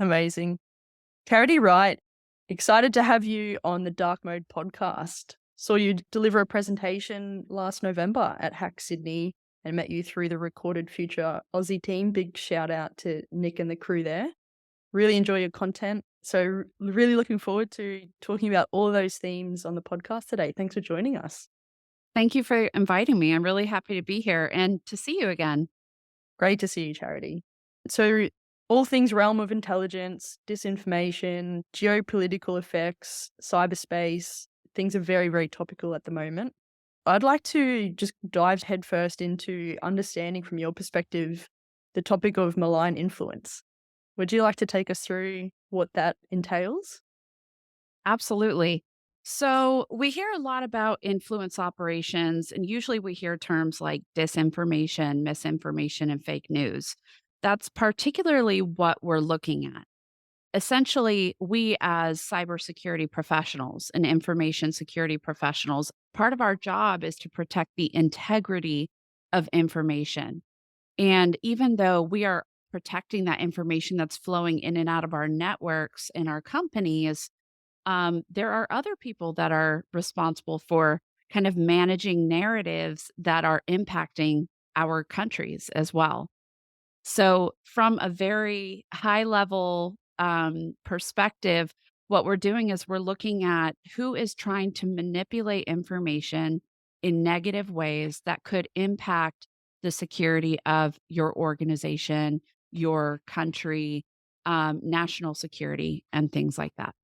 Amazing. Charity Wright, excited to have you on the Dark Mode podcast. Saw you deliver a presentation last November at Hack Sydney and met you through the Recorded Future Aussie team. Big shout out to Nick and the crew there. Really enjoy your content. So really looking forward to talking about all those themes on the podcast today. Thanks for joining us. Thank you for inviting me. I'm really happy to be here and to see you again. Great to see you, Charity. So all things realm of intelligence, disinformation, geopolitical effects, cyberspace, things are very, very topical at the moment. I'd like to just dive headfirst into understanding from your perspective the topic of malign influence. Would you like to take us through what that entails? Absolutely. So, we hear a lot about influence operations, and usually we hear terms like disinformation, misinformation, and fake news. That's particularly what we're looking at. Essentially, we as cybersecurity professionals and information security professionals, part of our job is to protect the integrity of information. And even though we are protecting that information that's flowing in and out of our networks and our companies, there are other people that are responsible for kind of managing narratives that are impacting our countries as well. So, from a very high level perspective, what we're doing is we're looking at who is trying to manipulate information in negative ways that could impact the security of your organization, your country, national security, and things like that.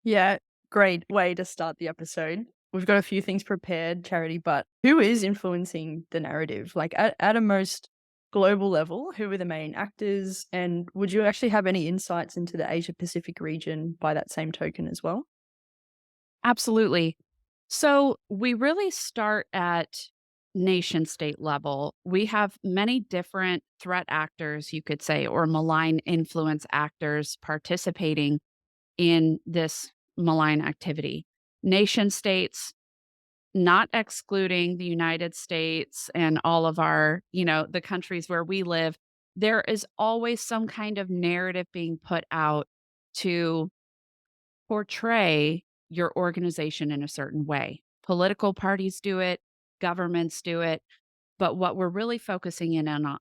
Yeah, great way to start the episode. We've got a few things prepared, Charity, but who is influencing the narrative? Like at a most global level, who are the main actors? And would you actually have any insights into the Asia Pacific region by that same token as well? Absolutely. So we really start at nation state level. We have many different threat actors, you could say, or malign influence actors participating in this malign activity. Nation states, not excluding the United States and all of our, the countries where we live, there is always some kind of narrative being put out to portray your organization in a certain way. Political parties do it, governments do it, but what we're really focusing in on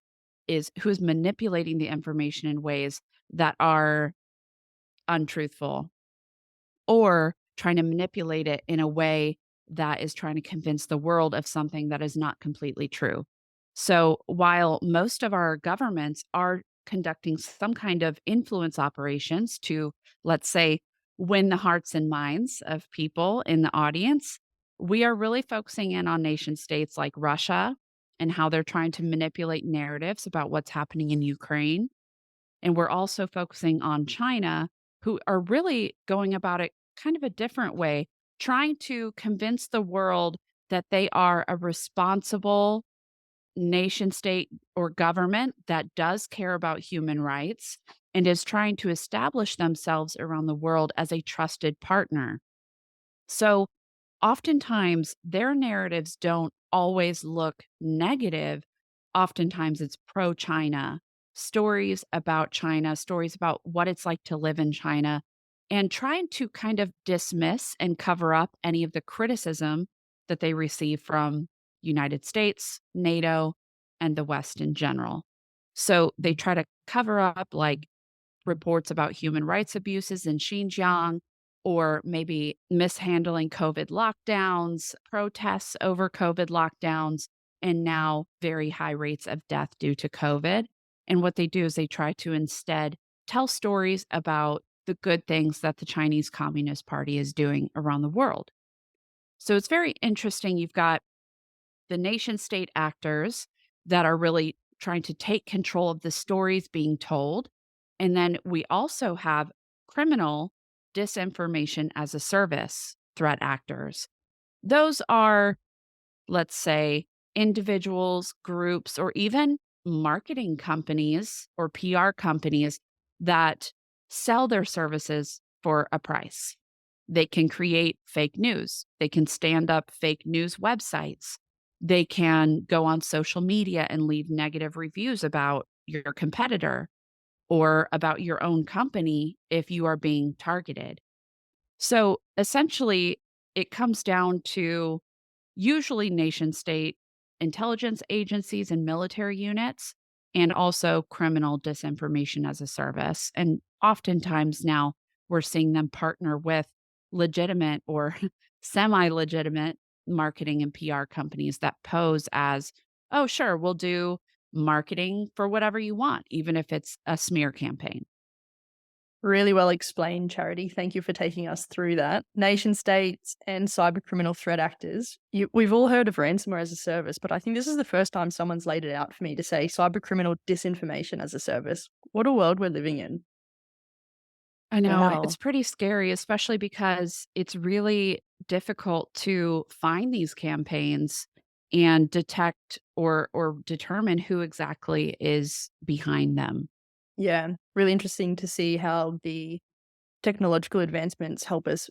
is who's manipulating the information in ways that are untruthful or trying to manipulate it in a way that is trying to convince the world of something that is not completely true. So while most of our governments are conducting some kind of influence operations to, let's say, win the hearts and minds of people in the audience, we are really focusing in on nation states like Russia and how they're trying to manipulate narratives about what's happening in Ukraine. And we're also focusing on China, who are really going about it kind of a different way, trying to convince the world that they are a responsible nation state or government that does care about human rights and is trying to establish themselves around the world as a trusted partner. So, oftentimes, their narratives don't always look negative. Oftentimes, it's pro China, stories about China, stories about what it's like to live in China, and trying to kind of dismiss and cover up any of the criticism that they receive from United States, NATO, and the West in general. So they try to cover up like reports about human rights abuses in Xinjiang, or maybe mishandling COVID lockdowns, protests over COVID lockdowns, and now very high rates of death due to COVID. And what they do is they try to instead tell stories about the good things that the Chinese Communist Party is doing around the world. So it's very interesting. You've got the nation state actors that are really trying to take control of the stories being told. And then we also have criminal disinformation as a service threat actors. Those are, let's say, individuals, groups, or even marketing companies or PR companies that sell their services for a price. They can create fake news. They can stand up fake news websites. They can go on social media and leave negative reviews about your competitor. or about your own company if you are being targeted. So essentially, it comes down to usually nation state intelligence agencies and military units, and also criminal disinformation as a service. And oftentimes now we're seeing them partner with legitimate or semi legitimate marketing and PR companies that pose as, oh, sure, we'll do marketing for whatever you want, even if it's a smear campaign. Really well explained, Charity. Thank you for taking us through that. Nation states and cybercriminal threat actors. We've all heard of ransomware as a service, but I think this is the first time someone's laid it out for me to say cybercriminal disinformation as a service. What a world we're living in. I know, Wow. it's pretty scary, especially because it's really difficult to find these campaigns and detect or determine who exactly is behind them. Yeah. Really interesting to see how the technological advancements help us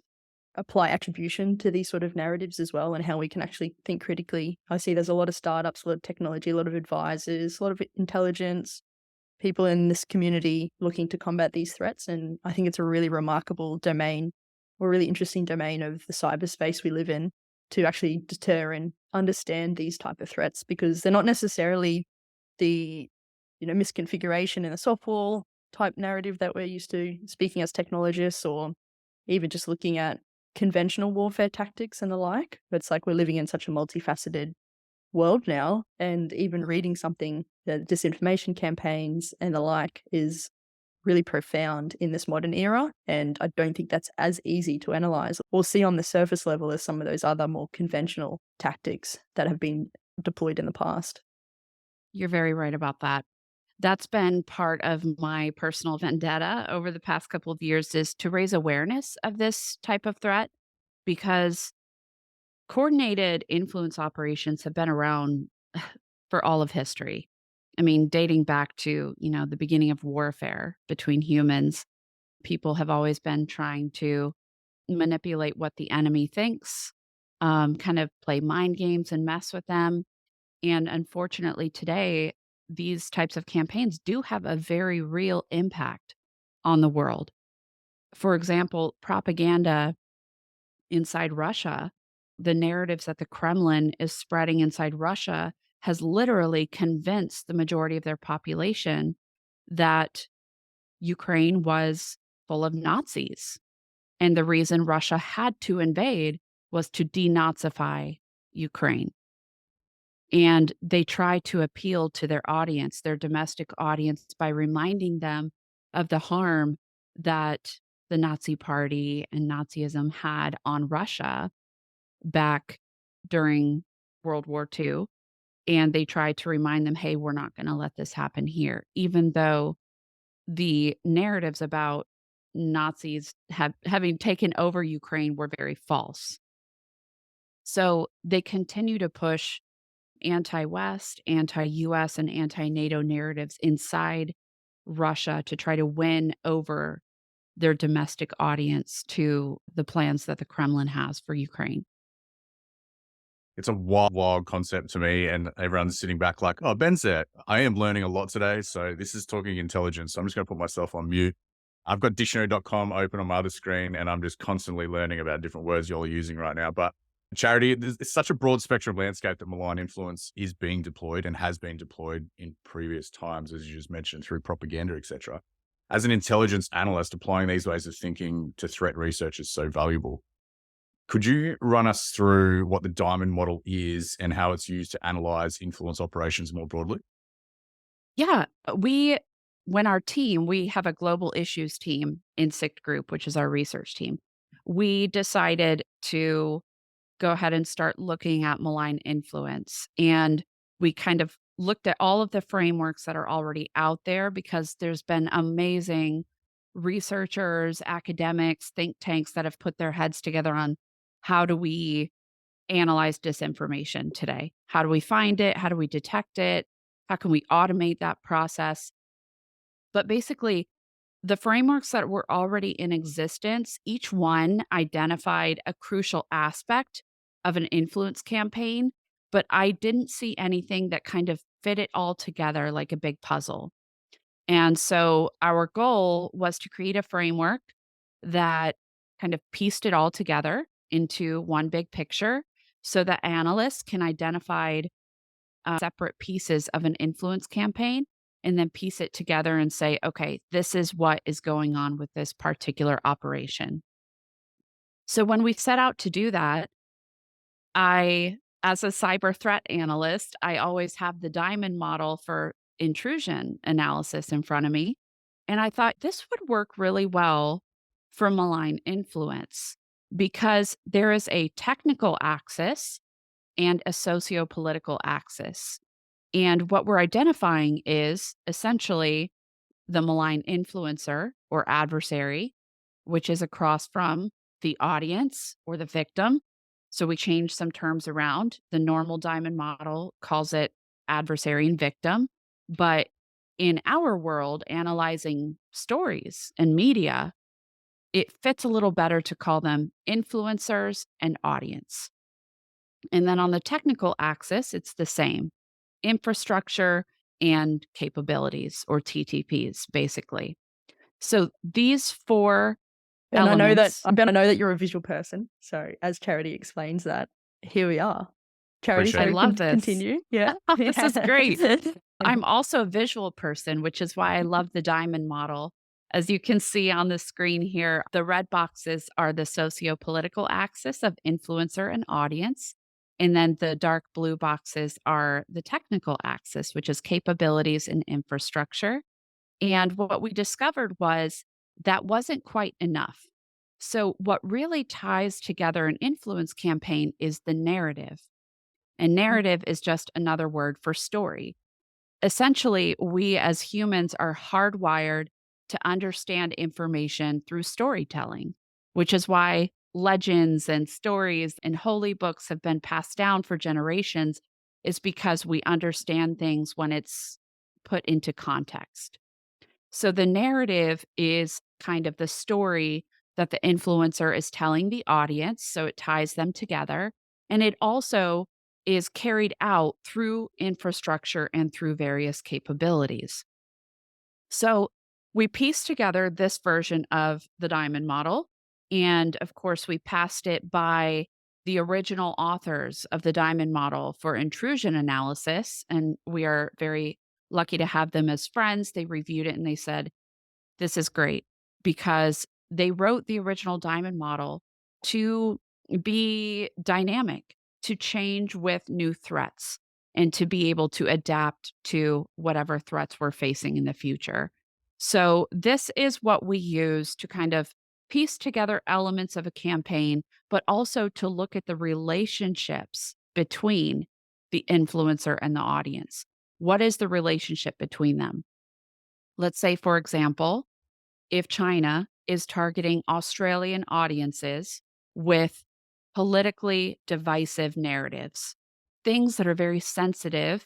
apply attribution to these sort of narratives as well and how we can actually think critically. I see there's a lot of startups, a lot of technology, a lot of advisors, a lot of intelligence, people in this community looking to combat these threats. And I think it's a really remarkable domain or really interesting domain of the cyberspace we live in to actually deter and understand these type of threats because they're not necessarily the misconfiguration in the software type narrative that we're used to speaking as technologists or even just looking at conventional warfare tactics and the like. But it's like we're living in such a multifaceted world now, and even reading something, the disinformation campaigns and the like, is really profound in this modern era. And I don't think that's as easy to analyze or see on the surface level as some of those other more conventional tactics that have been deployed in the past. You're very right about that. That's been part of my personal vendetta over the past couple of years is to raise awareness of this type of threat because coordinated influence operations have been around for all of history. I mean, dating back to, the beginning of warfare between humans, people have always been trying to manipulate what the enemy thinks, kind of play mind games and mess with them. And unfortunately, today, these types of campaigns do have a very real impact on the world. For example, propaganda inside Russia, the narratives that the Kremlin is spreading inside Russia has literally convinced the majority of their population that Ukraine was full of Nazis. And the reason Russia had to invade was to denazify Ukraine. And they try to appeal to their audience, their domestic audience, by reminding them of the harm that the Nazi Party and Nazism had on Russia back during World War II. And they try to remind them, hey, we're not going to let this happen here, even though the narratives about Nazis having taken over Ukraine were very false. So they continue to push anti West, anti US, and anti NATO narratives inside Russia to try to win over their domestic audience to the plans that the Kremlin has for Ukraine. It's a wild, wild concept to me, and everyone's sitting back like, "Oh, Ben's there. I am learning a lot today, so this is talking intelligence." So I'm just gonna put myself on mute. I've got dictionary.com open on my other screen, and I'm just constantly learning about different words y'all are using right now. But Charity, it's such a broad spectrum landscape that malign influence is being deployed and has been deployed in previous times, as you just mentioned, through propaganda, etc. As an intelligence analyst, applying these ways of thinking to threat research is so valuable. Could you run us through what the diamond model is and how it's used to analyze influence operations more broadly? Yeah, when our team, we have a global issues team in SICT Group, which is our research team. We decided to go ahead and start looking at malign influence. And we kind of looked at all of the frameworks that are already out there because there's been amazing researchers, academics, think tanks that have put their heads together on how do we analyze disinformation today? How do we find it? How do we detect it? How can we automate that process? But basically, the frameworks that were already in existence, each one identified a crucial aspect of an influence campaign, but I didn't see anything that kind of fit it all together like a big puzzle. And so our goal was to create a framework that kind of pieced it all together into one big picture so that analysts can identify separate pieces of an influence campaign and then piece it together and say, okay, this is what is going on with this particular operation. So when we set out to do that, as a cyber threat analyst, I always have the diamond model for intrusion analysis in front of me. And I thought this would work really well for malign influence because there is a technical axis and a socio-political axis. And what we're identifying is essentially the malign influencer or adversary, which is across from the audience or the victim. So we change some terms around. The normal diamond model calls it adversary and victim. But in our world, analyzing stories and media, it fits a little better to call them influencers and audience. And then on the technical axis, it's the same infrastructure and capabilities or TTPs, basically. So these four And elements. I know that you're a visual person. So as Charity explains that, here we are. Charity, Appreciate I it. so love this. continue. Yeah. This is great. Yeah. I'm also a visual person, which is why I love the diamond model. As you can see on the screen here, the red boxes are the socio political axis of influencer and audience. And then the dark blue boxes are the technical axis, which is capabilities and infrastructure. And what we discovered was that wasn't quite enough. So, what really ties together an influence campaign is the narrative. And narrative is just another word for story. Essentially, we as humans are hardwired to understand information through storytelling, which is why legends and stories and holy books have been passed down for generations, is because we understand things when it's put into context. So the narrative is kind of the story that the influencer is telling the audience. So it ties them together. And it also is carried out through infrastructure and through various capabilities. So we pieced together this version of the diamond model. And of course, we passed it by the original authors of the diamond model for intrusion analysis. And we are very lucky to have them as friends. They reviewed it and they said, this is great because they wrote the original diamond model to be dynamic, to change with new threats, and to be able to adapt to whatever threats we're facing in the future. So, this is what we use to kind of piece together elements of a campaign, but also to look at the relationships between the influencer and the audience. What is the relationship between them? Let's say, for example, if China is targeting Australian audiences with politically divisive narratives, things that are very sensitive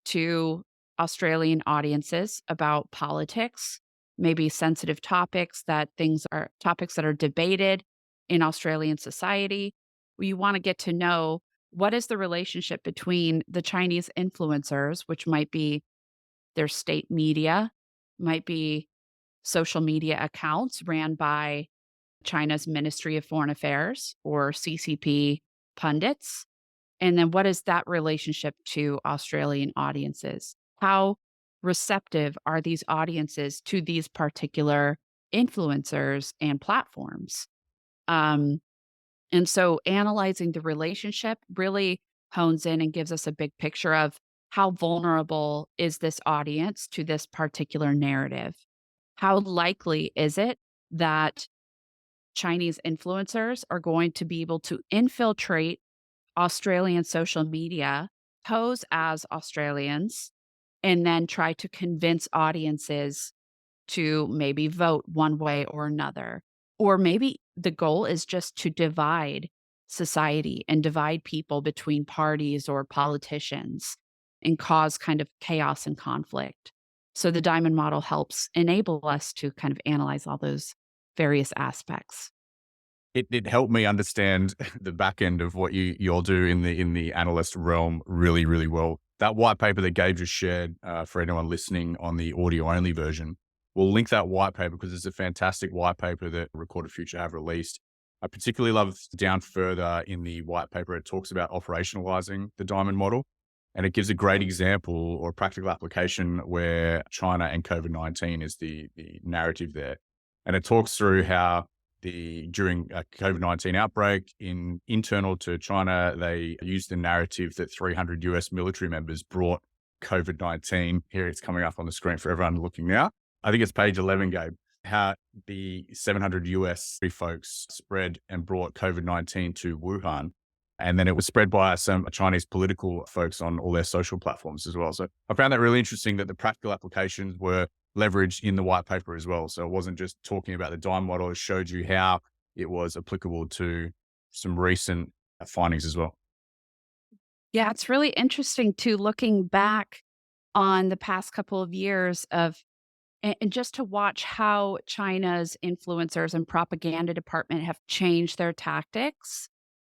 to Australian audiences about politics, maybe sensitive topics that things are topics that are debated in Australian society. You want to get to know what is the relationship between the Chinese influencers, which might be their state media, might be social media accounts ran by China's Ministry of Foreign Affairs or CCP pundits. And then what is that relationship to Australian audiences? How receptive are these audiences to these particular influencers and platforms? Um, and so analyzing the relationship really hones in and gives us a big picture of how vulnerable is this audience to this particular narrative? How likely is it that Chinese influencers are going to be able to infiltrate Australian social media, pose as Australians, and then try to convince audiences to maybe vote one way or another? Or maybe the goal is just to divide society and divide people between parties or politicians and cause kind of chaos and conflict. So the diamond model helps enable us to kind of analyze all those various aspects. It helped me understand the back end of what you all do in the analyst realm really, really well. That white paper that Gabe just shared, for anyone listening on the audio only version, we'll link that white paper because it's a fantastic white paper that Recorded Future have released. I particularly love down further in the white paper, it talks about operationalizing the diamond model. And it gives a great example or practical application where China and COVID-19 is the narrative there. And it talks through how during a COVID-19 outbreak internal to China, they used the narrative that 300 US military members brought COVID-19. Here it's coming up on the screen for everyone looking now. I think it's page 11, Gabe, how the 700 US folks spread and brought COVID-19 to Wuhan. And then it was spread by some Chinese political folks on all their social platforms as well. So I found that really interesting that the practical applications were leveraged in the white paper as well. So it wasn't just talking about the dime model, it showed you how it was applicable to some recent findings as well. Yeah, it's really interesting too, looking back on the past couple of years of and just to watch how China's influencers and propaganda department have changed their tactics.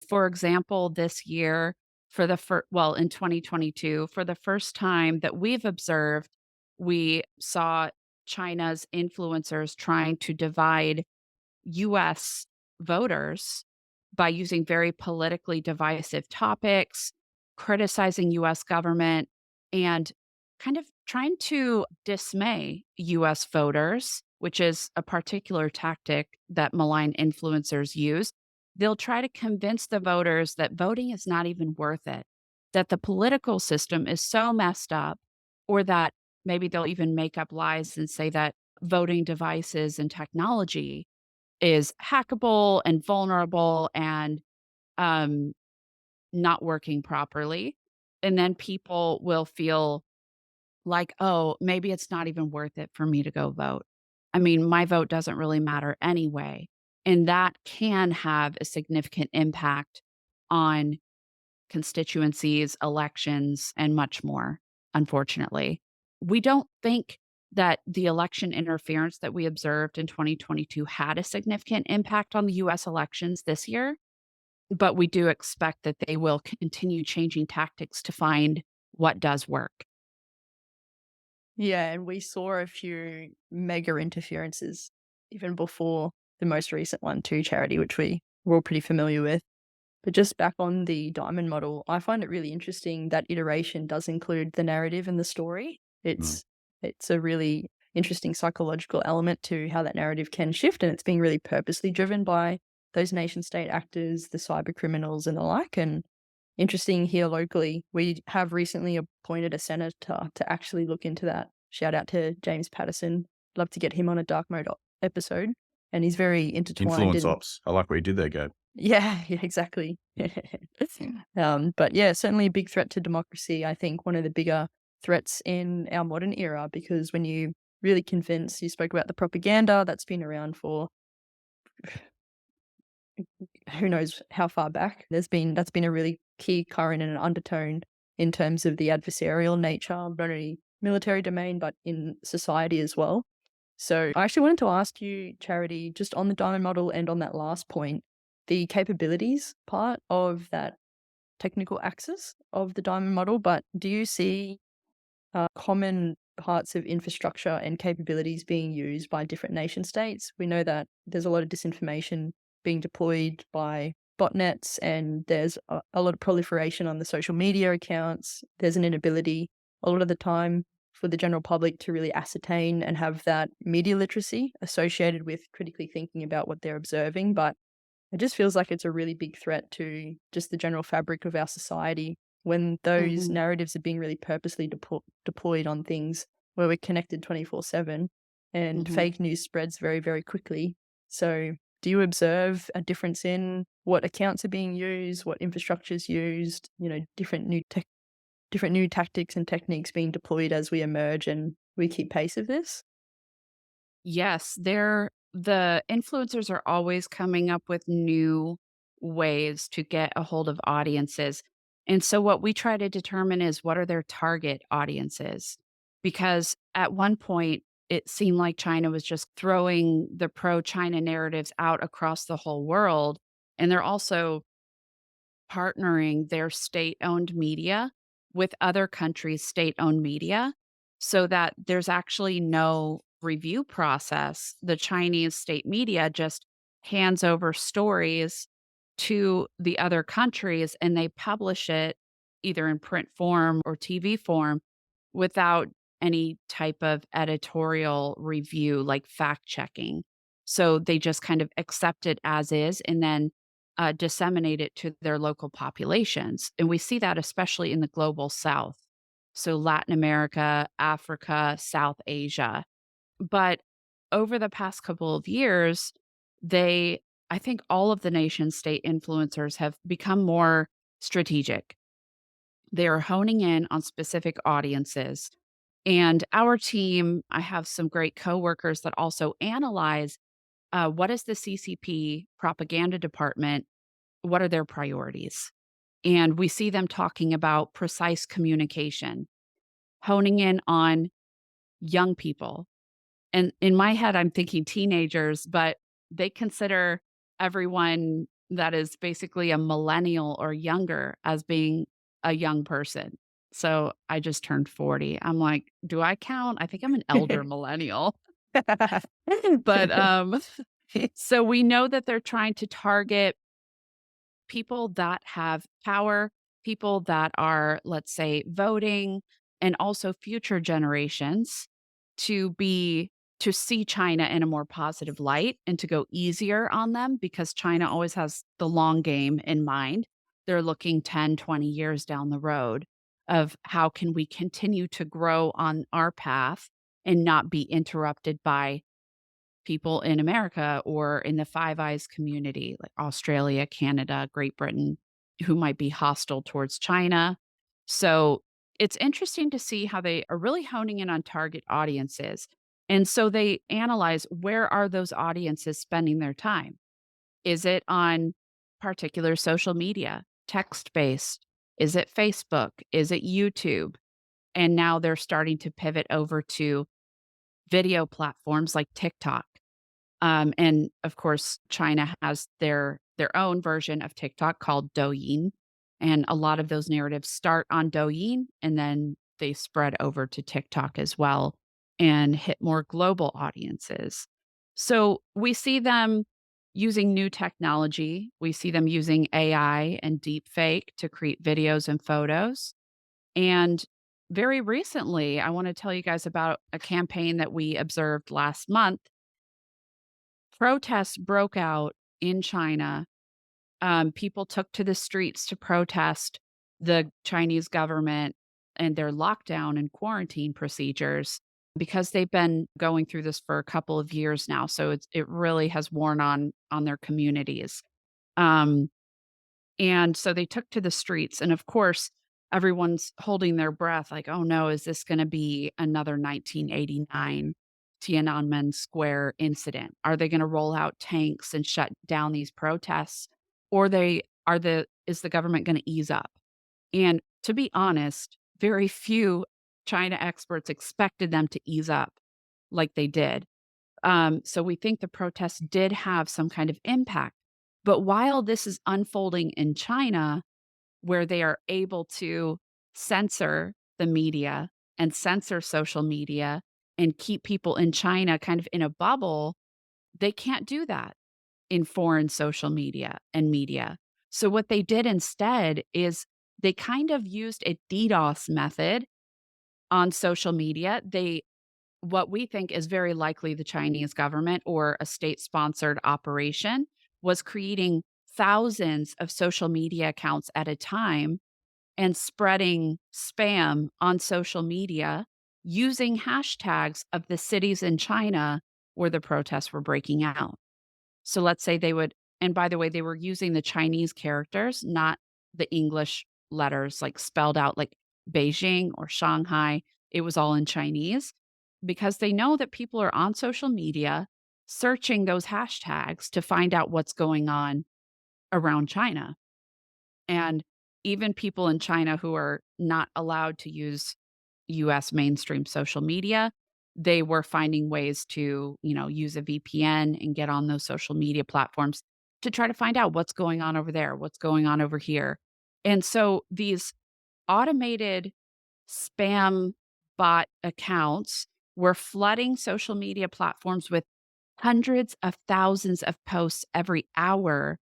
For example, this year, in 2022, for the first time that we've observed, we saw China's influencers trying to divide US voters by using very politically divisive topics, criticizing US government, and kind of trying to dismay US voters, which is a particular tactic that malign influencers use. They'll try to convince the voters that voting is not even worth it, that the political system is so messed up, or that maybe they'll even make up lies and say that voting devices and technology is hackable and vulnerable and um, not working properly. And then people will feel like, oh, maybe it's not even worth it for me to go vote. I mean, my vote doesn't really matter anyway. And that can have a significant impact on constituencies, elections, and much more, unfortunately. We don't think that the election interference that we observed in 2022 had a significant impact on the US elections this year, but we do expect that they will continue changing tactics to find what does work. Yeah, and we saw a few mega interferences even before the most recent one too, Charity, which we're all pretty familiar with. But just back on the diamond model, I find it really interesting that iteration does include the narrative and the story. Mm. It's a really interesting psychological element to how that narrative can shift, and it's being really purposely driven by those nation state actors, the cyber criminals and the like. And interesting here locally, we have recently appointed a senator to actually look into that. Shout out to James Patterson. Love to get him on a dark mode episode. And he's very intertwined Influence in. ops. I like what you did there, Gabe. Yeah, yeah, exactly. But yeah, certainly a big threat to democracy. I think one of the bigger threats in our modern era, because when you really convince, you spoke about the propaganda that's been around for who knows how far back. That's been a really key current and an undertone in terms of the adversarial nature, not only military domain, but in society as well. So I actually wanted to ask you, Charity, just on the diamond model and on that last point, the capabilities part of that technical axis of the diamond model, but do you see common parts of infrastructure and capabilities being used by different nation states? We know that there's a lot of disinformation being deployed by botnets, and there's a lot of proliferation on the social media accounts. There's an inability a lot of the time for the general public to really ascertain and have that media literacy associated with critically thinking about what they're observing. But it just feels like it's a really big threat to just the general fabric of our society when those Mhm. narratives are being really purposely deployed on things where we're connected 24/7 and Mhm. fake news spreads very, very quickly. So, do you observe a difference in what accounts are being used, what infrastructure is used, different new tactics and techniques being deployed as we emerge and we keep pace of this? Yes, the influencers are always coming up with new ways to get a hold of audiences. And so what we try to determine is what are their target audiences? Because at one point it seemed like China was just throwing the pro China narratives out across the whole world, and they're also partnering their state-owned media with other countries' state owned media so that there's actually no review process. The Chinese state media just hands over stories to the other countries and they publish it either in print form or TV form without any type of editorial review, like fact checking. So they just kind of accept it as is and then disseminate it to their local populations. And we see that especially in the global south. So Latin America, Africa, South Asia. But over the past couple of years, I think all of the nation state influencers have become more strategic. They are honing in on specific audiences. And our team, I have some great coworkers that also analyze what is the CCP propaganda department, what are their priorities? And we see them talking about precise communication, honing in on young people. And in my head, I'm thinking teenagers, but they consider everyone that is basically a millennial or younger as being a young person. So I just turned 40. I'm like, do I count? I think I'm an elder millennial. But so we know that they're trying to target people that have power, people that are, let's say, voting, and also future generations to be to see China in a more positive light and to go easier on them because China always has the long game in mind. They're looking 10, 20 years down the road of how can we continue to grow on our path and not be interrupted by people in America or in the Five Eyes community, like Australia, Canada, Great Britain, who might be hostile towards China. So it's interesting to see how they are really honing in on target audiences. And so they analyze where are those audiences spending their time? Is it on particular social media, text based? Is it Facebook? Is it YouTube? And now they're starting to pivot over to video platforms like TikTok. And of course, China has their own version of TikTok called Douyin, and a lot of those narratives start on Douyin and then they spread over to TikTok as well and hit more global audiences. So we see them using new technology. We see them using AI and deep fake to create videos and photos. And very recently, I want to tell you guys about a campaign that we observed last month. Protests broke out in China. People took to the streets to protest the Chinese government and their lockdown and quarantine procedures because they've been going through this for a couple of years now. So it really has worn on their communities. Um, and so they took to the streets. And of course, everyone's holding their breath like, oh no, is this going to be another 1989 Tiananmen Square incident? Are they going to roll out tanks and shut down these protests? Or is the government going to ease up? And to be honest, very few China experts expected them to ease up like they did. So we think the protests did have some kind of impact. But while this is unfolding in China, where they are able to censor the media and censor social media and keep people in China kind of in a bubble, they can't do that in foreign social media and media. So what they did instead is they kind of used a DDoS method on social media. What we think is very likely the Chinese government or a state sponsored operation was creating thousands of social media accounts at a time and spreading spam on social media using hashtags of the cities in China where the protests were breaking out. So let's say they would, and by the way, they were using the Chinese characters, not the English letters, like spelled out like Beijing or Shanghai. It was all in Chinese because they know that people are on social media searching those hashtags to find out what's going on around China. And even people in China who are not allowed to use US mainstream social media, they were finding ways to, use a VPN and get on those social media platforms to try to find out what's going on over there, what's going on over here. And so these automated spam bot accounts were flooding social media platforms with hundreds of thousands of posts every hour,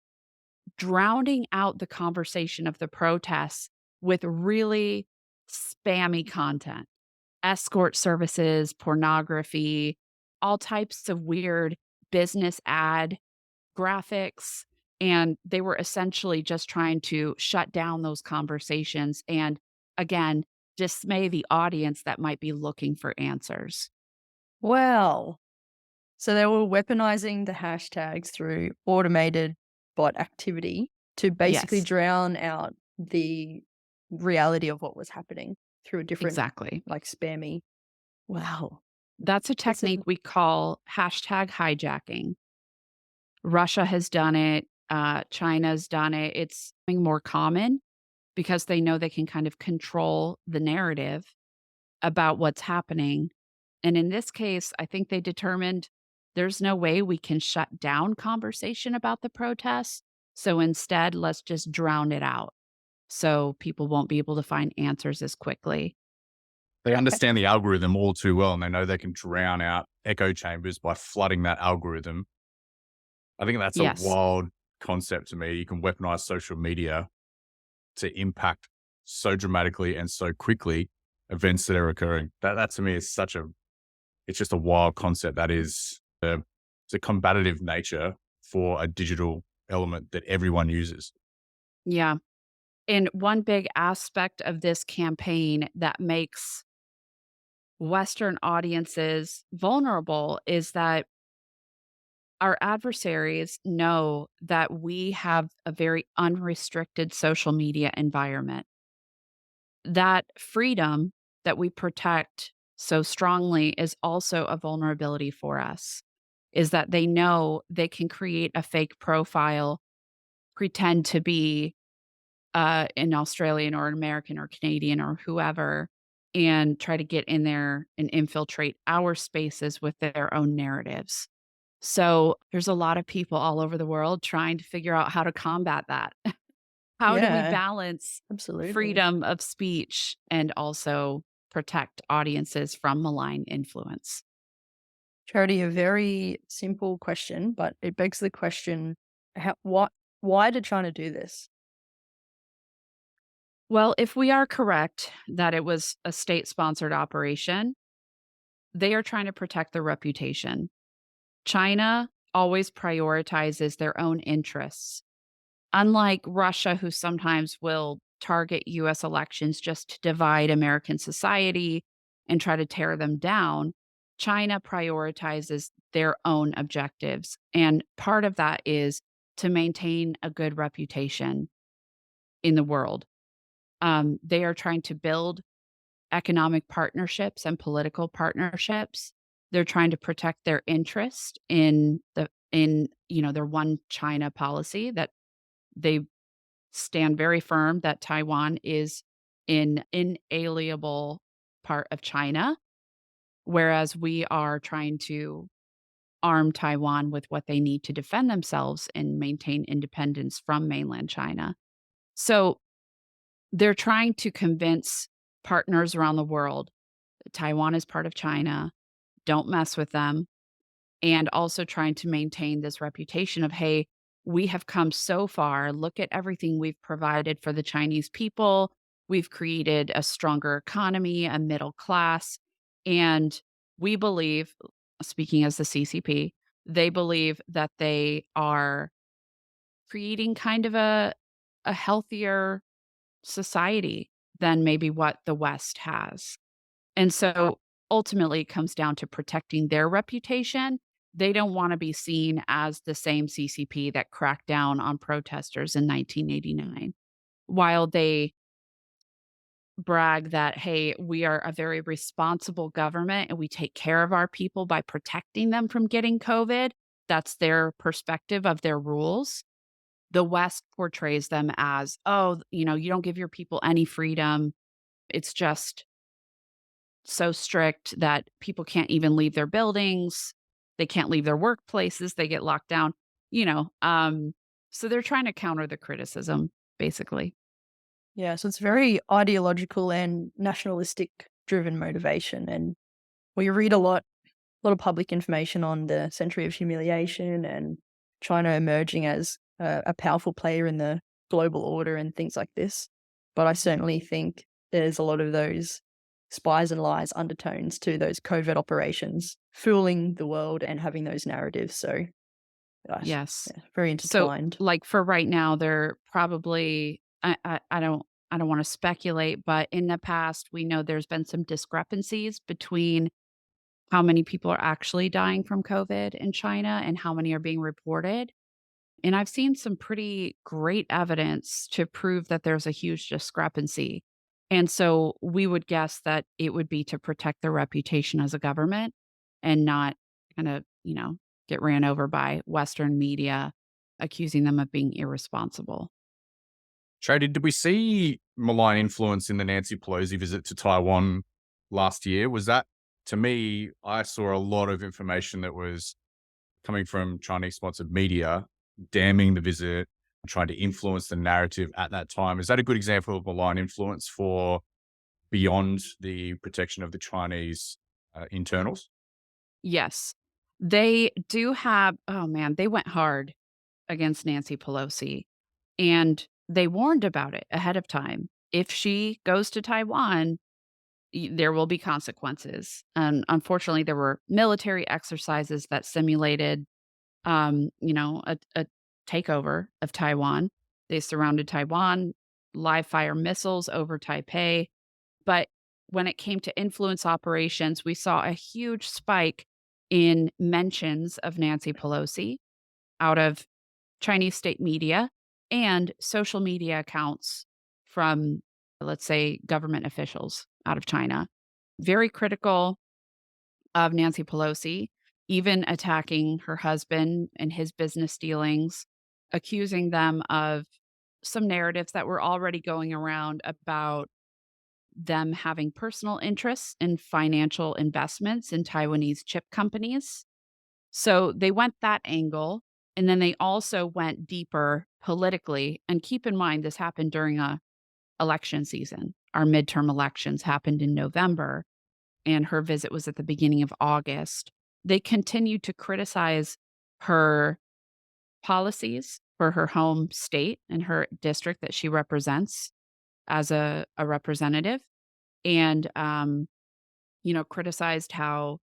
drowning out the conversation of the protests with really spammy content, escort services, pornography, all types of weird business ad graphics. And they were essentially just trying to shut down those conversations and, again, dismay the audience that might be looking for answers. Wow. So they were weaponizing the hashtags through automated bot activity to basically Yes, drown out the reality of what was happening through a different, exactly. like, spammy. Wow. That's a That's technique we call hashtag hijacking. Russia has done it. China's done it. It's becoming more common because they know they can kind of control the narrative about what's happening. And in this case, I think they determined there's no way we can shut down conversation about the protests. So instead, let's just drown it out so people won't be able to find answers as quickly. They understand the algorithm all too well, and they know they can drown out echo chambers by flooding that algorithm. I think that's a Yes. wild concept to me. You can weaponize social media to impact so dramatically and so quickly events that are occurring. That to me is such a it's just a wild concept that is it's a combative nature for a digital element that everyone uses. Yeah. And one big aspect of this campaign that makes Western audiences vulnerable is that our adversaries know that we have a very unrestricted social media environment. That freedom that we protect so strongly is also a vulnerability for us, is that they know they can create a fake profile, pretend to be an Australian or an American or Canadian or whoever, and try to get in there and infiltrate our spaces with their own narratives. So there's a lot of people all over the world trying to figure out how to combat that. How do we Yeah, balance absolutely. freedom of speech and also protect audiences from malign influence? Charity, a very simple question, but it begs the question, why did China do this? Well, if we are correct that it was a state sponsored operation, they are trying to protect their reputation. China always prioritizes their own interests. Unlike Russia, who sometimes will target US elections just to divide American society and try to tear them down, China prioritizes their own objectives. And part of that is to maintain a good reputation in the world. They are trying to build economic partnerships and political partnerships. They're trying to protect their interest in their one China policy that they stand very firm that Taiwan is an inalienable part of China, whereas we are trying to arm Taiwan with what they need to defend themselves and maintain independence from mainland China. So they're trying to convince partners around the world that Taiwan is part of China, don't mess with them, and also trying to maintain this reputation of, hey, we have come so far. Look at everything we've provided for the Chinese people. We've created a stronger economy, a middle class. And we believe, speaking as the CCP, they believe that they are creating kind of a healthier society than maybe what the West has. And so ultimately it comes down to protecting their reputation. They don't want to be seen as the same CCP that cracked down on protesters in 1989. While they brag that, hey, we are a very responsible government and we take care of our people by protecting them from getting COVID, that's their perspective of their rules. The West portrays them as, oh, you don't give your people any freedom. It's just so strict that people can't even leave their buildings. They can't leave their workplaces. They get locked down, you know. So they're trying to counter the criticism, basically. Yeah, so it's very ideological and nationalistic driven motivation. And we read a lot of public information on the century of humiliation and China emerging as a powerful player in the global order and things like this. But I certainly think there's a lot of those spies and lies undertones to those covert operations, fooling the world and having those narratives. So, gosh, Yes. yeah, very So, intertwined. like, for right now, they're probably I don't wanna speculate, but in the past, we know there's been some discrepancies between how many people are actually dying from COVID in China and how many are being reported. And I've seen some pretty great evidence to prove that there's a huge discrepancy. And so we would guess that it would be to protect their reputation as a government and not kind of, get ran over by Western media accusing them of being irresponsible. Trady, did we see malign influence in the Nancy Pelosi visit to Taiwan last year? Was that, to me, I saw a lot of information that was coming from Chinese sponsored media damning the visit, trying to influence the narrative at that time. Is that a good example of malign influence for beyond the protection of the Chinese internals? Yes. They do have oh man, they went hard against Nancy Pelosi and they warned about it ahead of time. If she goes to Taiwan, there will be consequences. And unfortunately, there were military exercises that simulated, a takeover of Taiwan. They surrounded Taiwan, live fire missiles over Taipei. But when it came to influence operations, we saw a huge spike in mentions of Nancy Pelosi out of Chinese state media and social media accounts from, let's say, government officials out of China. Very critical of Nancy Pelosi, even attacking her husband and his business dealings, accusing them of some narratives that were already going around about them having personal interests in financial investments in Taiwanese chip companies. So they went that angle. And then they also went deeper politically. And keep in mind, this happened during a election season. Our midterm elections happened in November, and her visit was at the beginning of August. They continued to criticize her policies for her home state and her district that she represents as a representative, and criticized how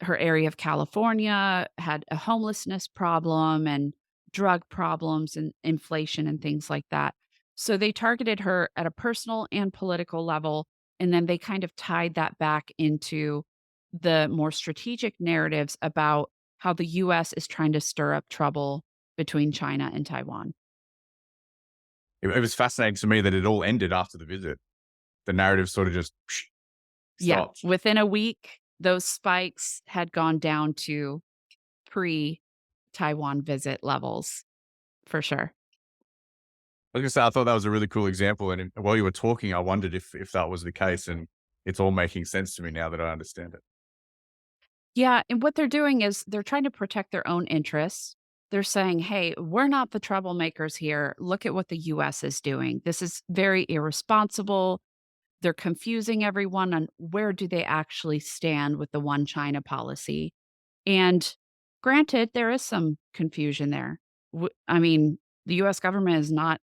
her area of California had a homelessness problem and drug problems and inflation and things like that. So they targeted her at a personal and political level. And then they kind of tied that back into the more strategic narratives about how the US is trying to stir up trouble between China and Taiwan. It was fascinating to me that it all ended after the visit. The narrative sort of just Yeah. stopped. Within a week, those spikes had gone down to pre Taiwan visit levels for sure. I was gonna say, I thought that was a really cool example, and while you were talking, I wondered if that was the case, and it's all making sense to me now that I understand it. Yeah, and what they're doing is they're trying to protect their own interests. They're saying, "Hey, we're not the troublemakers here. Look at what the US is doing. This is very irresponsible." They're confusing everyone on where do they actually stand with the one China policy. And granted, there is some confusion there. I mean, the US government is not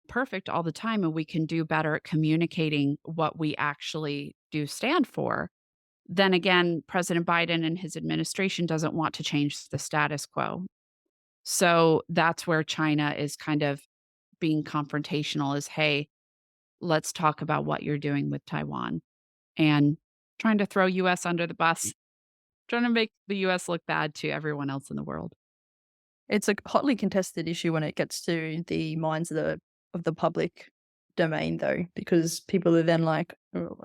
perfect all the time, and we can do better at communicating what we actually do stand for. Then again, President Biden and his administration doesn't want to change the status quo. So that's where China is kind of being confrontational is, hey, let's talk about what you're doing with Taiwan and trying to throw US under the bus, trying to make the US look bad to everyone else in the world. It's a hotly contested issue when it gets to the minds of the public domain, though, because people are then like, "Oh,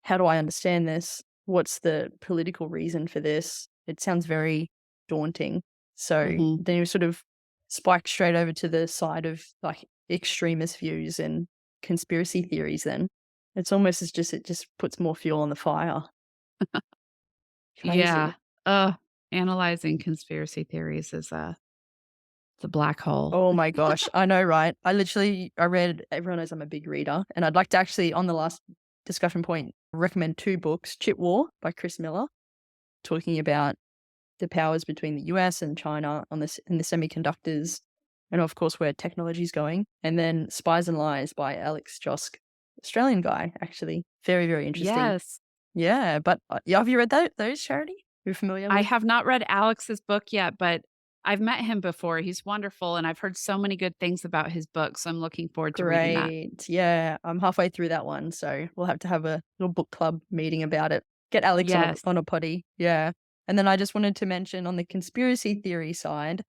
how do I understand this? What's the political reason for this?" It sounds very daunting. So Mhm. then you sort of spike straight over to the side of like extremist views and conspiracy theories then. It's almost as just it just puts more fuel on the fire. Yeah. Crazy. Uh, Analyzing conspiracy theories is, The black hole. Oh my gosh, I know, right? I read everyone knows I'm a big reader, and I'd like to actually, on the last discussion point, recommend 2 books, Chip War by Chris Miller, talking about the powers between the US and China on this in the semiconductors, and of course where technology is going, and then Spies and Lies by Alex Josk, Australian guy, actually. Very, very interesting. Yes. Yeah, but, yeah, have you read those, Charity? You're familiar I with have not read Alex's book yet, but I've met him before. He's wonderful, and I've heard so many good things about his book, so I'm looking forward to reading that. Great. Yeah, I'm halfway through that one, so we'll have to have a little book club meeting about it. Get Alex on Yes. a potty. Yeah. And then I just wanted to mention on the conspiracy theory side,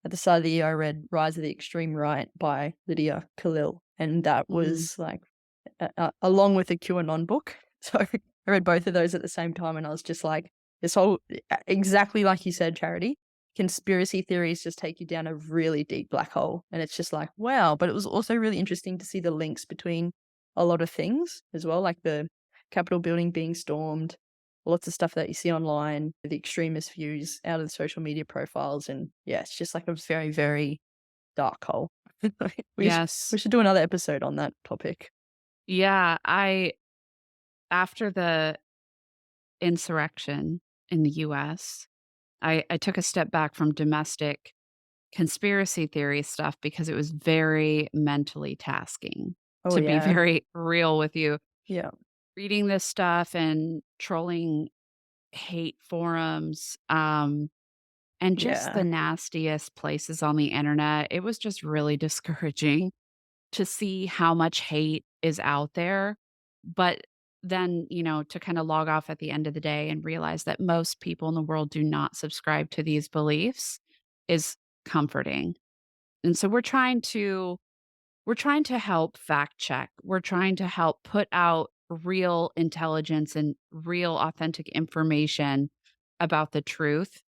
at the start of the year, I read Rise of the Extreme Right by Lydia Khalil, and that Mm, was like along with a QAnon book. So I read both of those at the same time, and I was just like, this whole exactly like you said, Charity. Conspiracy theories just take you down a really deep black hole, and it's just like, wow. But it was also really interesting to see the links between a lot of things as well, like the Capitol building being stormed, lots of stuff that you see online, the extremist views out of the social media profiles, and yeah, it's just like a very, very dark hole. We yes. should do another episode on that topic. Yeah, I after the insurrection in the US, I took a step back from domestic conspiracy theory stuff because it was very mentally tasking, Oh, to be yeah. very real with you. Yeah. Reading this stuff and trolling hate forums, and just the Yeah. nastiest places on the internet, it was just really discouraging to see how much hate is out there. But then, to kind of log off at the end of the day and realize that most people in the world do not subscribe to these beliefs is comforting. And so we're trying to help fact check. We're trying to help put out real intelligence and real authentic information about the truth.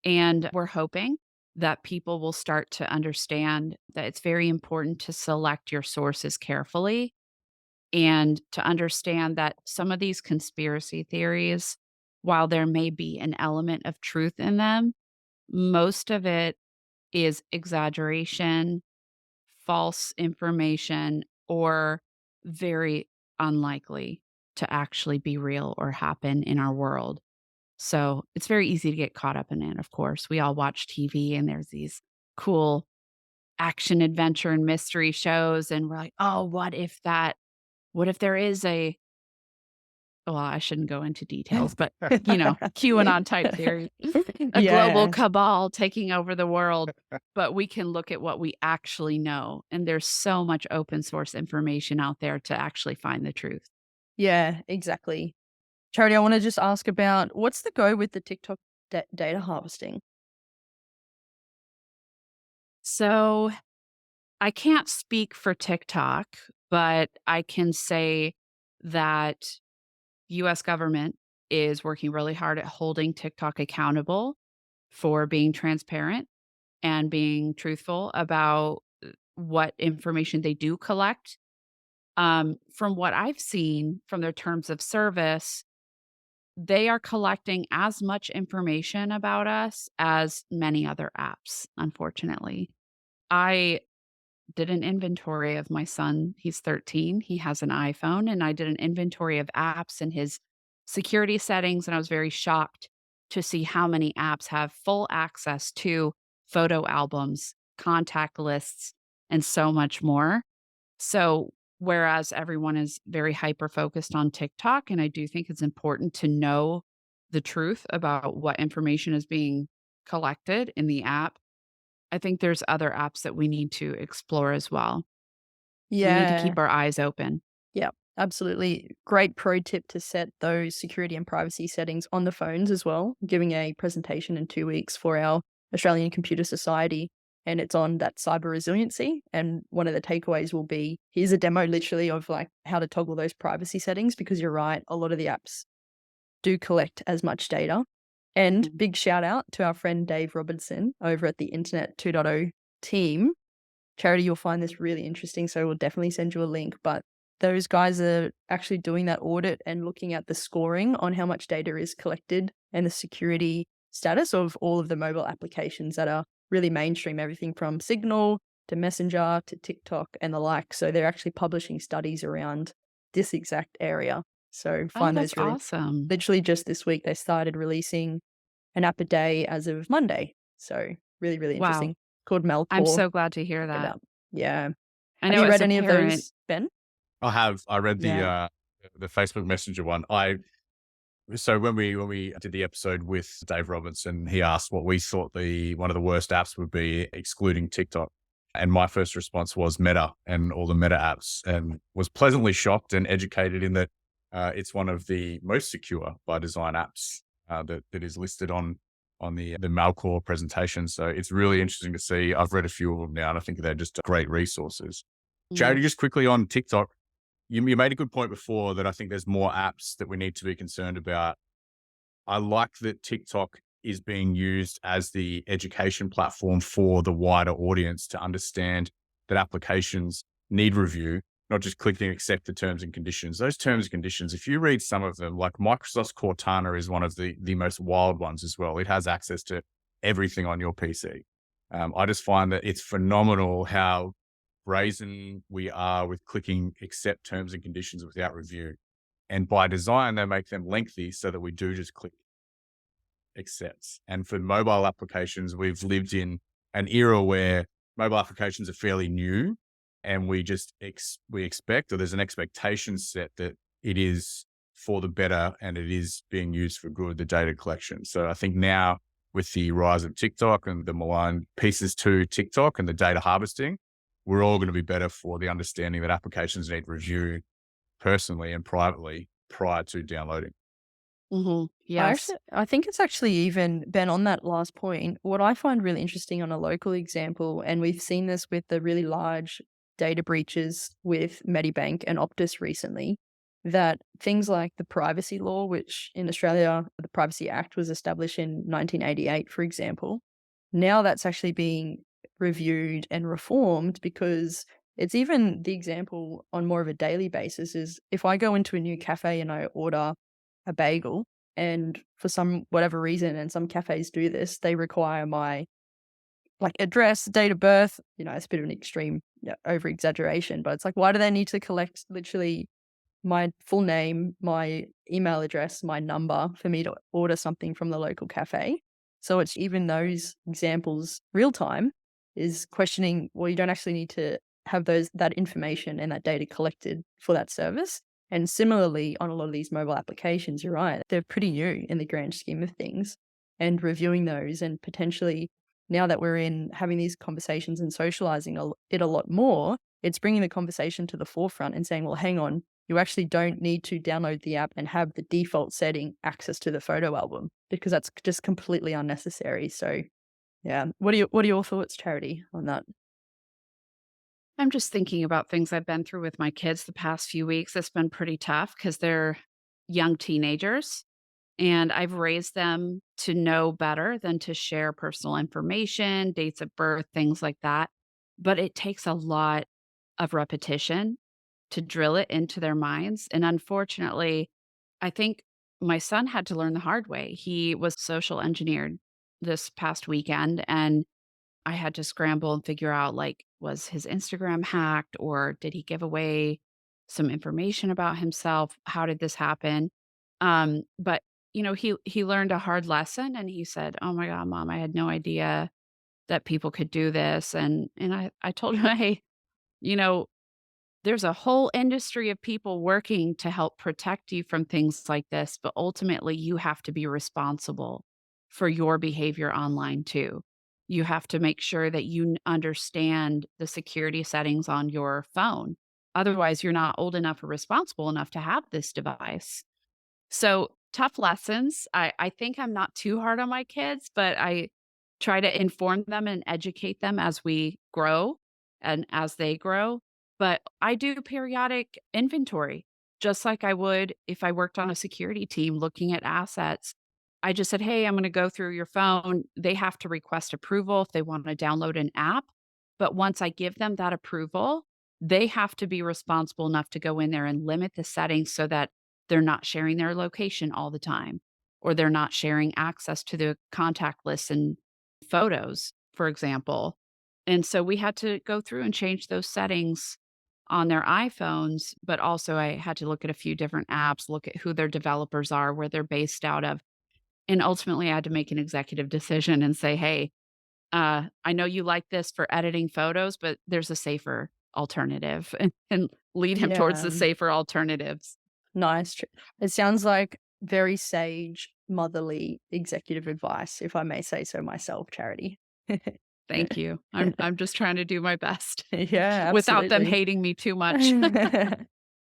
And we're hoping that people will start to understand that it's very important to select your sources carefully and to understand that some of these conspiracy theories, while there may be an element of truth in them, most of it is exaggeration, false information, or very unlikely to actually be real or happen in our world. So it's very easy to get caught up in it, of course. We all watch TV and there's these cool action, adventure, and mystery shows. And we're like, oh, what if there is well, I shouldn't go into details, but QAnon type theory, a global Yeah. cabal taking over the world. But we can look at what we actually know. And there's so much open source information out there to actually find the truth. Yeah, exactly. Charity, I wanna just ask about what's the go with the TikTok data harvesting? So I can't speak for TikTok, but I can say that US government is working really hard at holding TikTok accountable for being transparent and being truthful about what information they do collect. From what I've seen from their terms of service, they are collecting as much information about us as many other apps, unfortunately. I did an inventory of my son. He's 13. He has an iPhone, and I did an inventory of apps and his security settings. And I was very shocked to see how many apps have full access to photo albums, contact lists, and so much more. So, whereas everyone is very hyper focused on TikTok, and I do think it's important to know the truth about what information is being collected in the app, I think there's other apps that we need to explore as well. We need to Yeah. keep our eyes open. Yeah, absolutely. Great pro tip to set those security and privacy settings on the phones as well. Giving a presentation in 2 weeks for our Australian Computer Society, and it's on that cyber resiliency. And one of the takeaways will be here's a demo literally of like how to toggle those privacy settings because you're right, a lot of the apps do collect as much data. And Mhm. big shout out to our friend Dave Robertson over at the Internet 2.0 team. Charity, you'll find this really interesting, so we'll definitely send you a link. But those guys are actually doing that audit and looking at the scoring on how much data is collected and the security status of all of the mobile applications that are really mainstream, everything from Signal to Messenger to TikTok and the like. So they're actually publishing studies around this exact area. So Oh, find that's those really awesome. literally just this week they started releasing an app a day as of Monday. So really, really Wow. interesting. Called I'm Melcore. so glad to hear Check it that. out. Yeah. I Have know you as read a any of parent. those, Ben? I read Yeah. the Facebook Messenger one. I So when we did the episode with Dave Robinson, he asked what we thought the one of the worst apps would be, excluding TikTok. And my first response was Meta and all the Meta apps, and was pleasantly shocked and educated in that it's one of the most secure by design apps that is listed on the Malcore presentation. So it's really interesting to see. I've read a few of them now, and I think they're just great resources. Mhm. Charity, just quickly on TikTok, you made a good point before that I think there's more apps that we need to be concerned about. I like that TikTok is being used as the education platform for the wider audience to understand that applications need review, not just clicking accept the terms and conditions. Those terms and conditions, if you read some of them, like Microsoft's Cortana is one of the most wild ones as well. It has access to everything on your PC. I just find that it's phenomenal how brazen we are with clicking accept terms and conditions without review. And by design, they make them lengthy so that we do just click accepts. And for mobile applications, we've lived in an era where mobile applications are fairly new, and we just we expect, or there's an expectation set that it is for the better and it is being used for good, the data collection. So I think now with the rise of TikTok and the malign pieces to TikTok and the data harvesting, we're all going to be better for the understanding that applications need review personally and privately prior to downloading. Mhm. I Yes. actually I think it's actually even Ben on that last point. What I find really interesting on a local example, and we've seen this with the really large data breaches with Medibank and Optus recently, that things like the privacy law, which in Australia, the Privacy Act was established in 1988, for example, now that's actually being reviewed and reformed because it's even the example on more of a daily basis is if I go into a new cafe and I order a bagel, and for some whatever reason, and some cafes do this, they require my, like, address, date of birth, it's a bit of an extreme, yeah, over exaggeration, but it's like, why do they need to collect literally my full name, my email address, my number for me to order something from the local cafe? So it's even those examples real time is questioning, well, you don't actually need to have that information and that data collected for that service. And similarly, on a lot of these mobile applications, you're right, they're pretty new in the grand scheme of things. And reviewing those and potentially now that we're in having these conversations and socializing it a lot more, it's bringing the conversation to the forefront and saying, well, hang on, you actually don't need to download the app and have the default setting access to the photo album because that's just completely unnecessary. So, yeah. What are your thoughts, Charity, on that? I'm just thinking about things I've been through with my kids the past few weeks. It's been pretty tough because they're young teenagers, and I've raised them to know better than to share personal information, dates of birth, things like that. But it takes a lot of repetition to drill it into their minds. And unfortunately, I think my son had to learn the hard way. He was social engineered this past weekend, and I had to scramble and figure out, like, was his Instagram hacked or did he give away some information about himself? How did this happen? But he learned a hard lesson and he said, "Oh my God, mom, I had no idea that people could do this." And I told him, "Hey, you know, there's a whole industry of people working to help protect you from things like this, but ultimately you have to be responsible for your behavior online too. You have to make sure that you understand the security settings on your phone. Otherwise, you're not old enough or responsible enough to have this device." So, tough lessons. I think I'm not too hard on my kids, but I try to inform them and educate them as we grow and as they grow. But I do periodic inventory, just like I would if I worked on a security team looking at assets. I just said, "Hey, I'm going to go through your phone." They have to request approval if they want to download an app. But once I give them that approval, they have to be responsible enough to go in there and limit the settings so that they're not sharing their location all the time, or they're not sharing access to the contact lists and photos. for example. And so we had to go through and change those settings on their iPhones, but also I had to look at a few different apps, look at who their developers are, where they're based out of. And ultimately, I had to make an executive decision and say, hey, I know you like this for editing photos, but there's a safer alternative and lead him towards Yeah, the safer alternatives. nice. It sounds like very sage, motherly executive advice, if I may say so myself, Charity. Thank you. I'm just trying to do my best Yeah, without them absolutely. hating me too much.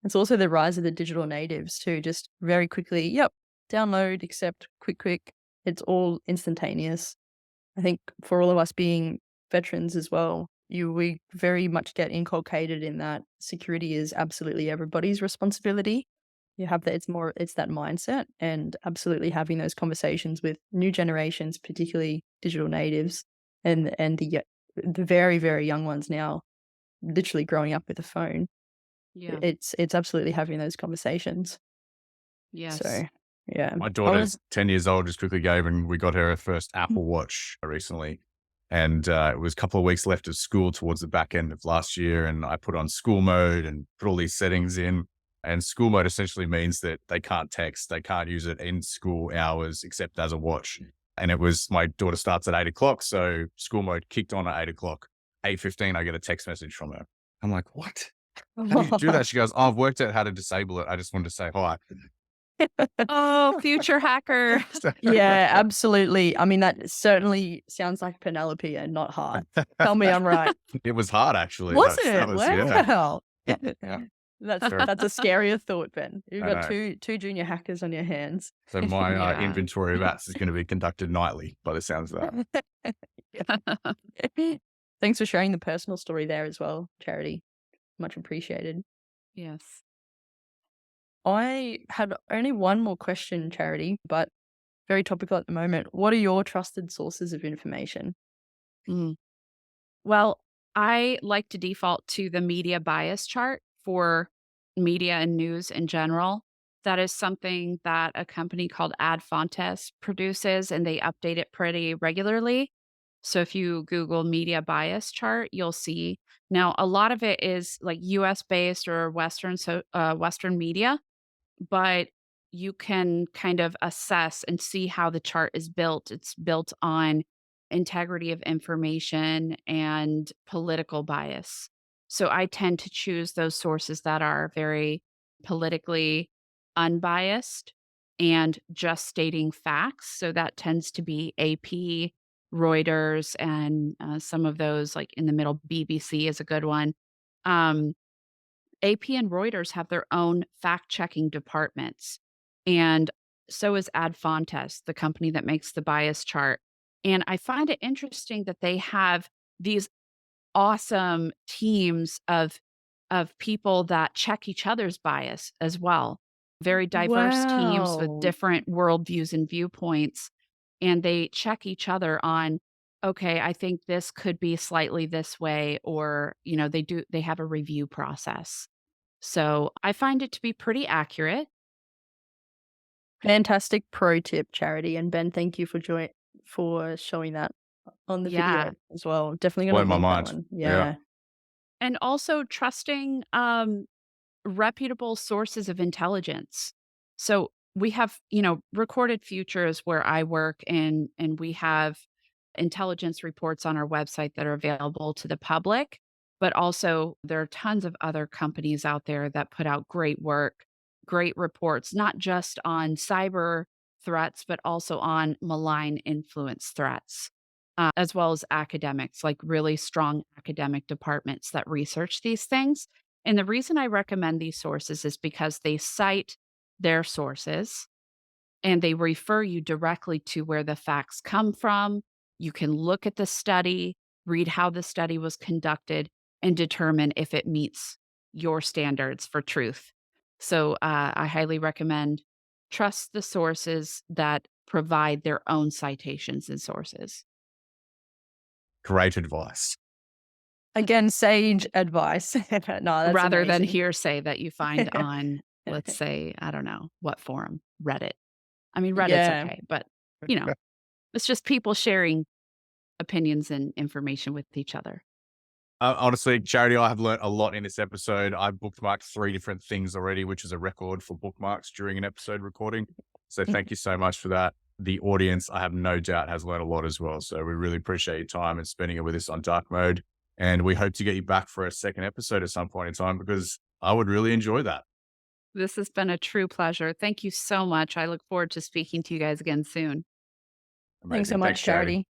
It's also the rise of the digital natives too, just very quickly, yep, download, accept, quick, quick. It's all instantaneous. I think for all of us being veterans as well, we very much get inculcated in that security is absolutely everybody's responsibility. You have that it's that mindset and absolutely having those conversations with new generations, particularly digital natives and the very, very young ones now, literally growing up with a phone. Yeah. It's absolutely having those conversations. Yes. So, yeah. My I was daughter's 10 years old, just quickly gave, and we got her first Apple Watch recently. And it was a couple of weeks left of school towards the back end of last year. And I put on school mode and put all these settings in. And school mode essentially means that they can't text, they can't use it in school hours except as a watch. And it was my daughter starts at 8 o'clock. So school mode kicked on at 8 o'clock. 8:15, I get a text message from her. I'm like, what? How do you do that? She goes, oh, I've worked out how to disable it. I just wanted to say hi. Oh, future hacker. Yeah, absolutely. I mean, that certainly sounds like Penelope and not hard. Tell me I'm right. It was hard actually. Was That it? was yeah. Wow. Yeah. That's Very that's a scarier thought, Ben. You've I got know. two junior hackers on your hands. So my Yeah. inventory of apps is gonna be conducted nightly by the sounds of that. Yeah. Thanks for sharing the personal story there as well, Charity. Much appreciated. Yes. I had only one more question, Charity, but very topical at the moment. What are your trusted sources of information? Mm. Well, I like to default to the media bias chart for media and news in general. That is something that a company called Adfontes produces, and they update it pretty regularly. So if you Google media bias chart, you'll see. Now, a lot of it is like US based or Western media, but you can kind of assess and see how the chart is built. It's built on integrity of information and political bias. So I tend to choose those sources that are very politically unbiased and just stating facts. So that tends to be AP, Reuters, and some of those, like in the middle, BBC is a good one. Um, AP and Reuters have their own fact checking departments. And so is Adfontes, the company that makes the bias chart. And I find it interesting that they have these awesome teams of people that check each other's bias as well. Very diverse teams with Wow. different worldviews and viewpoints. And they check each other on, okay, I think this could be slightly this way, or, they have a review process. So I find it to be pretty accurate. Fantastic pro tip, Charity. And Ben, thank you for showing that on the video Yeah. as well. Definitely gonna Blown my link that mind. one. Yeah. Yeah. And also trusting reputable sources of intelligence. So we have, recorded futures where I work, and we have intelligence reports on our website that are available to the public, but also there are tons of other companies out there that put out great work, great reports, not just on cyber threats, but also on malign influence threats. As well as academics, like really strong academic departments that research these things. And the reason I recommend these sources is because they cite their sources and they refer you directly to where the facts come from. You can look at the study, read how the study was conducted, and determine if it meets your standards for truth. So I highly recommend trust the sources that provide their own citations and sources. Great advice. Again, sage advice. No, that's Rather than amazing. hearsay that you find on, let's say, I don't know, what forum? Reddit. I mean, Reddit's Yeah. okay, but, you know, it's just people sharing opinions and information with each other. Honestly, Charity, I have learnt a lot in this episode. I've bookmarked 3 different things already, which is a record for bookmarks during an episode recording. So thank you so much for that. The audience, I have no doubt, has learned a lot as well. So we really appreciate your time and spending it with us on Dark Mode. And we hope to get you back for a second episode at some point in time because I would really enjoy that. This has been a true pleasure. Thank you so much. I look forward to speaking to you guys again soon. Thanks so Amazing. Thanks, much, Charity. Charity.